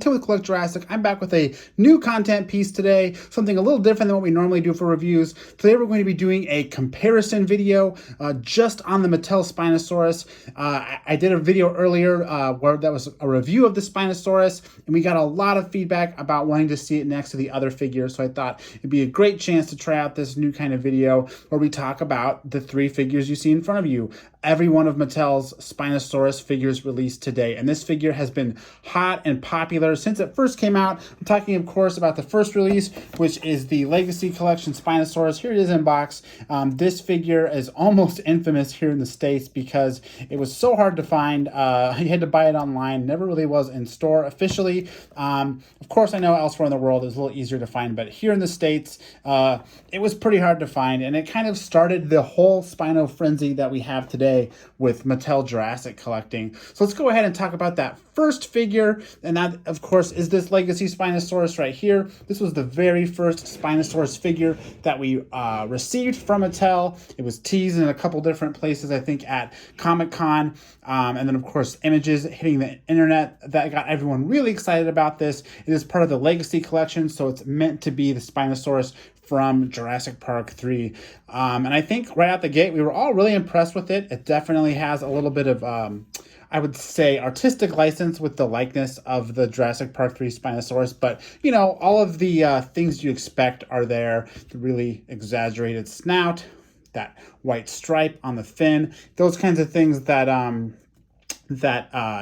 Tim with Collect Jurassic. I'm back with a new content piece today, something a little different than what we normally do for reviews. Today we're going to be doing a comparison video just on the Mattel Spinosaurus. I did a video earlier where that was a review of the Spinosaurus, and we got a lot of feedback about wanting to see it next to the other figures, so I thought it'd be a great chance to try out this new kind of video where we talk about the three figures you see in front of you. Every one of Mattel's Spinosaurus figures released today, and this figure has been hot and popular since it first came out. I'm talking, of course, about the first release, which is the Legacy Collection Spinosaurus. Here it is in box. This figure is almost infamous here in the States because it was so hard to find. You had to buy it online. Never really was in store officially. Of course, I know elsewhere in the world it's a little easier to find, but here in the States, it was pretty hard to find, and it kind of started the whole Spino frenzy that we have today with Mattel Jurassic collecting. So let's go ahead and talk about that first figure, and that, of course, is this Legacy Spinosaurus right here. This was the very first Spinosaurus figure that we received from Mattel. It was teased in a couple different places, I think at Comic-Con, and then, of course, images hitting the internet that got everyone really excited about this. It is part of the Legacy collection, so it's meant to be the Spinosaurus from Jurassic Park 3. And I think right out the gate, we were all really impressed with it. It definitely has a little bit of, I would say, artistic license with the likeness of the Jurassic Park 3 Spinosaurus. But, you know, all of the things you expect are there. The really exaggerated snout, that white stripe on the fin, those kinds of things that,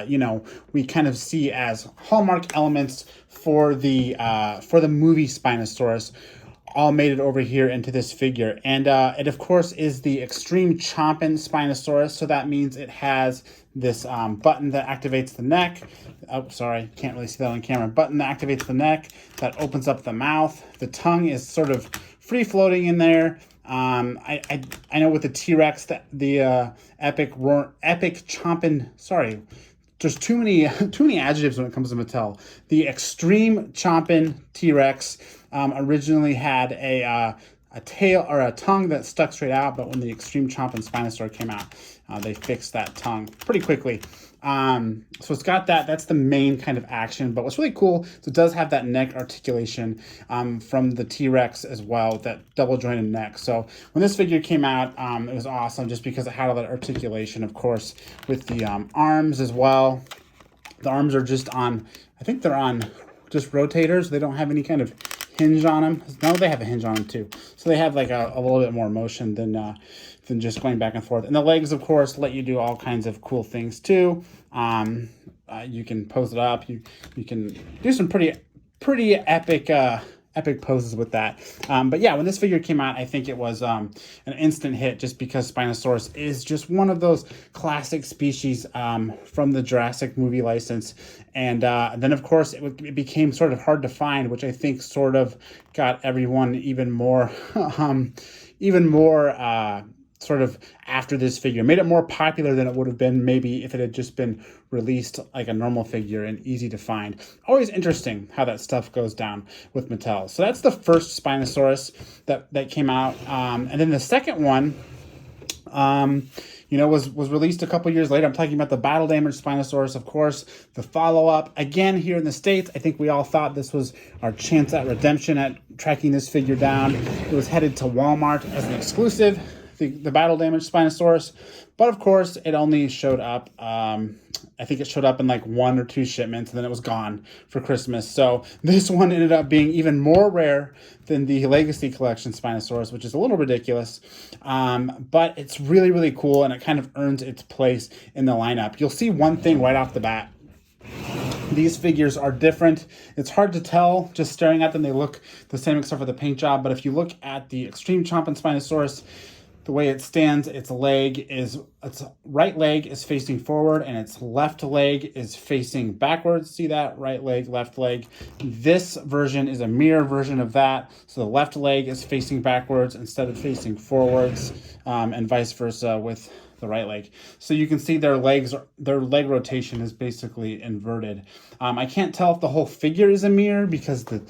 you know, we kind of see as hallmark elements for the movie Spinosaurus, all made it over here into this figure. And it, of course, is the Extreme Chompin' Spinosaurus, so that means it has this button that activates the neck. Oh, sorry, can't really see that on camera. Button that activates the neck, that opens up the mouth. The tongue is sort of free-floating in there. I know with the T-Rex, the epic chompin', sorry, there's too many adjectives when it comes to Mattel. The Extreme Chompin' T-Rex originally had a tail or a tongue that stuck straight out, but when the Extreme Chompin' Spinosaur came out, they fixed that tongue pretty quickly. So it's got that. That's the main kind of action. But what's really cool is it does have that neck articulation from the T-Rex as well, that double jointed neck. So when this figure came out, it was awesome just because it had all that articulation, of course, with the arms as well. The arms are just on, I think they're on just rotators. They don't have any kind of hinge on them. No, they have a hinge on them too. So they have like a little bit more motion than just going back and forth. And the legs, of course, let you do all kinds of cool things too. You can pose it up. You can do some pretty epic poses with that. But yeah, when this figure came out, I think it was an instant hit just because Spinosaurus is just one of those classic species from the Jurassic movie license. And then, of course, it became sort of hard to find, which I think sort of got everyone even more sort of after this figure. Made it more popular than it would have been maybe if it had just been released like a normal figure and easy to find. Always interesting how that stuff goes down with Mattel. So that's the first Spinosaurus that came out. And then the second one, you know, was released a couple years later. I'm talking about the Battle Damaged Spinosaurus, of course, the follow-up. Again, here in the States, I think we all thought this was our chance at redemption at tracking this figure down. It was headed to Walmart as an exclusive, the Battle Damaged Spinosaurus. But of course, it only showed up, I think it showed up in like 1 or 2 shipments, and then it was gone for Christmas. So this one ended up being even more rare than the Legacy Collection Spinosaurus, which is a little ridiculous. But it's really, really cool, and it kind of earns its place in the lineup. You'll see one thing right off the bat. These figures are different. It's hard to tell just staring at them. They look the same except for the paint job. But if you look at the Extreme Chompin' Spinosaurus, the way it stands, its right leg is facing forward and its left leg is facing backwards. See that? Right leg, left leg. This version is a mirror version of that. So the left leg is facing backwards instead of facing forwards, and vice versa with the right leg. So you can see their leg rotation is basically inverted. I can't tell if the whole figure is a mirror because the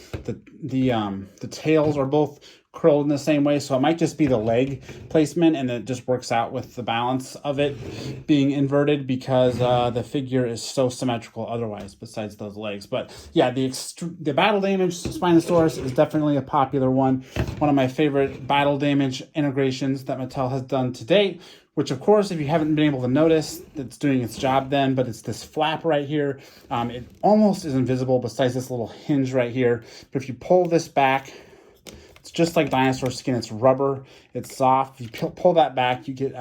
tails are both curled in the same way, so it might just be the leg placement, and it just works out with the balance of it being inverted because the figure is so symmetrical otherwise besides those legs. But yeah, the battle damage Spinosaurus is definitely a popular one of my favorite battle damage integrations that Mattel has done to date, which of course, if you haven't been able to notice, it's doing its job then, but it's this flap right here. It almost is invisible besides this little hinge right here, but if you pull this back, it's just like dinosaur skin. It's rubber. It's soft. If you pull that back, you get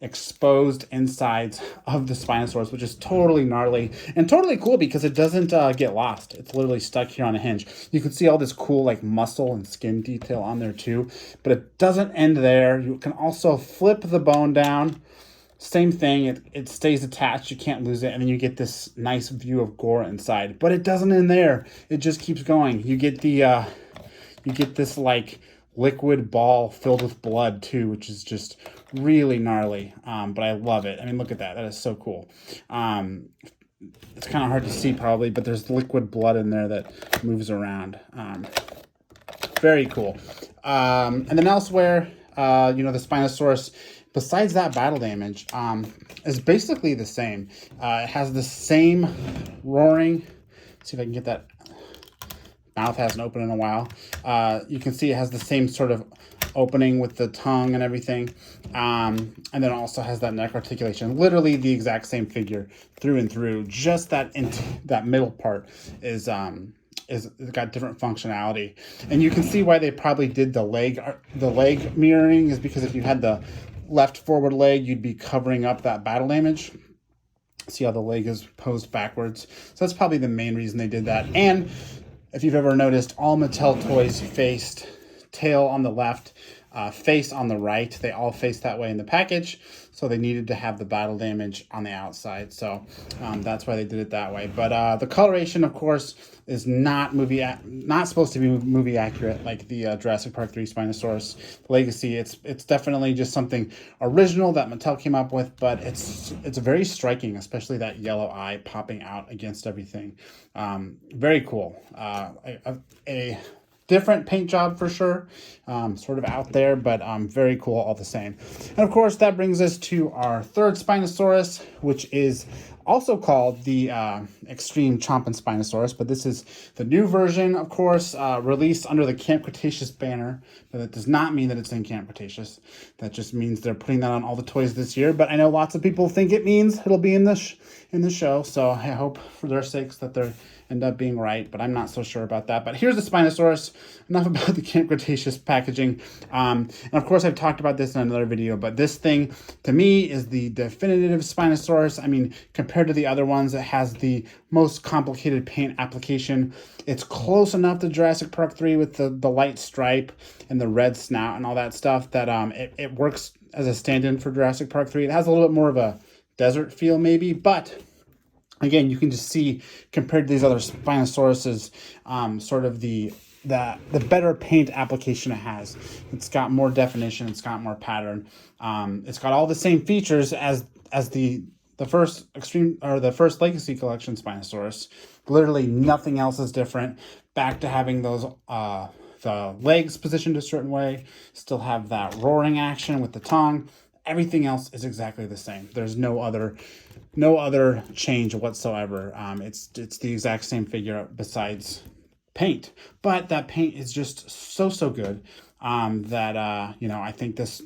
exposed insides of the Spinosaurus, which is totally gnarly and totally cool because it doesn't get lost. It's literally stuck here on a hinge. You can see all this cool like muscle and skin detail on there too, but it doesn't end there. You can also flip the bone down. Same thing. It stays attached. You can't lose it. And then you get this nice view of gore inside, but it doesn't end there. It just keeps going. You get the you get this like liquid ball filled with blood too, which is just really gnarly. But I love it. I mean, look at that. That is so cool. It's kind of hard to see probably, but there's liquid blood in there that moves around. Very cool. And then elsewhere, you know, the Spinosaurus, besides that battle damage, is basically the same. It has the same roaring. Let's see if I can get that. Mouth hasn't opened in a while. You can see it has the same sort of opening with the tongue and everything. And then it also has that neck articulation. Literally the exact same figure through and through. Just that that middle part is got different functionality. And you can see why they probably did the leg mirroring is because if you had the left forward leg, you'd be covering up that battle damage. See how the leg is posed backwards. So that's probably the main reason they did that. And if you've ever noticed, all Mattel toys faced tail on the left, face on the right. They all face that way in the package, so they needed to have the battle damage on the outside. So that's why they did it that way. But the coloration, of course, is not supposed to be movie accurate like the Jurassic Park 3 Spinosaurus Legacy. It's definitely just something original that Mattel came up with, but it's very striking, especially that yellow eye popping out against everything. Very cool. A different paint job for sure, sort of out there, but very cool all the same. And of course, that brings us to our third Spinosaurus, which is also called the Extreme Chompin' Spinosaurus, but this is the new version, of course, released under the Camp Cretaceous banner, but that does not mean that it's in Camp Cretaceous. That just means they're putting that on all the toys this year, but I know lots of people think it means it'll be in the show, so I hope for their sakes that they're end up being right, but I'm not so sure about that. But here's the Spinosaurus. Enough about the Camp Cretaceous packaging. And of course, I've talked about this in another video, but this thing, to me, is the definitive Spinosaurus. I mean, compared to the other ones, it has the most complicated paint application. It's close enough to Jurassic Park 3 with the light stripe and the red snout and all that stuff that it works as a stand-in for Jurassic Park 3. It has a little bit more of a desert feel maybe, but again, you can just see compared to these other Spinosauruses, sort of the better paint application it has. It's got more definition. It's got more pattern. It's got all the same features as the first Extreme or the first Legacy Collection Spinosaurus. Literally nothing else is different. Back to having those the legs positioned a certain way. Still have that roaring action with the tongue. Everything else is exactly the same. There's no other change whatsoever. It's the exact same figure besides paint, but that paint is just so good that you know, I think this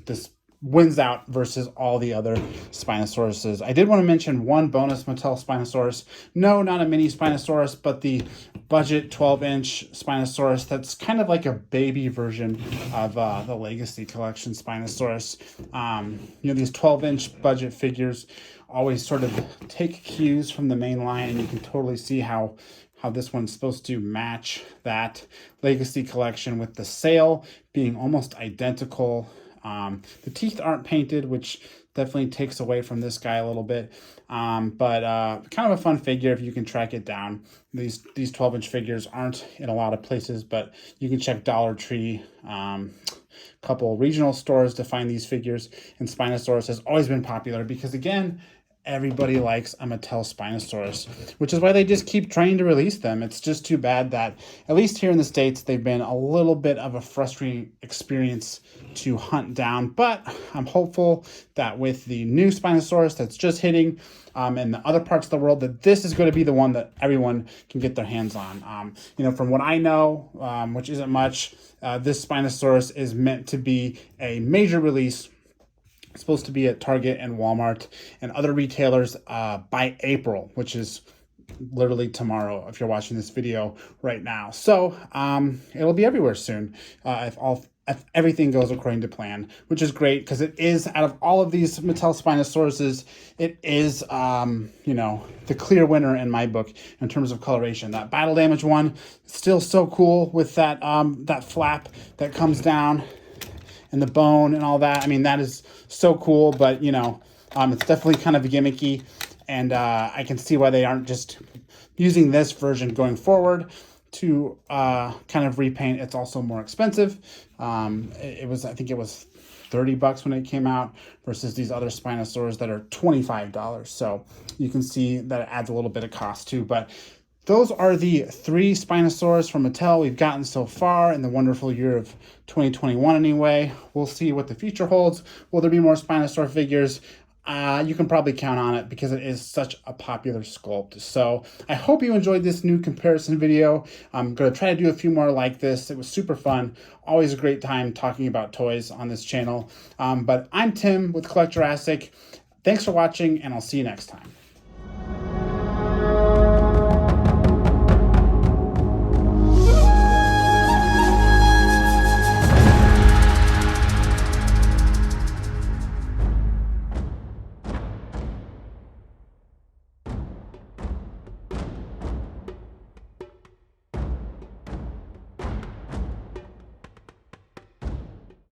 wins out versus all the other Spinosauruses. I did want to mention one bonus Mattel Spinosaurus. No, not a mini Spinosaurus, but the budget 12-inch Spinosaurus that's kind of like a baby version of the Legacy Collection Spinosaurus. You know, these 12-inch budget figures always sort of take cues from the main line, and you can totally see how this one's supposed to match that Legacy Collection with the sail being almost identical. The teeth aren't painted, which definitely takes away from this guy a little bit, but kind of a fun figure if you can track it down. These 12-inch figures aren't in a lot of places, but you can check Dollar Tree, couple regional stores to find these figures. And Spinosaurus has always been popular because, again, everybody likes a Mattel Spinosaurus, which is why they just keep trying to release them. It's just too bad that, at least here in the States, they've been a little bit of a frustrating experience to hunt down. But I'm hopeful that with the new Spinosaurus that's just hitting in the other parts of the world, that this is going to be the one that everyone can get their hands on. From what I know, which isn't much, this Spinosaurus is meant to be a major release. It's supposed to be at Target and Walmart and other retailers by April, which is literally tomorrow if you're watching this video right now. So it'll be everywhere soon if everything goes according to plan, which is great because it is, out of all of these Mattel Spinosauruses, it is, the clear winner in my book in terms of coloration. That battle damage one is still so cool with that, that flap that comes down and the bone and all that. I mean, that is so cool, but, it's definitely kind of gimmicky, and I can see why they aren't just using this version going forward to kind of repaint. It's also more expensive. I think it was $30 when it came out versus these other Spinosaurs that are $25. So you can see that it adds a little bit of cost too. But those are the 3 Spinosaurs from Mattel we've gotten so far in the wonderful year of 2021 anyway. We'll see what the future holds. Will there be more Spinosaur figures? You can probably count on it because it is such a popular sculpt. So I hope you enjoyed this new comparison video. I'm going to try to do a few more like this. It was super fun. Always a great time talking about toys on this channel. But I'm Tim with Collect Jurassic. Thanks for watching, and I'll see you next time.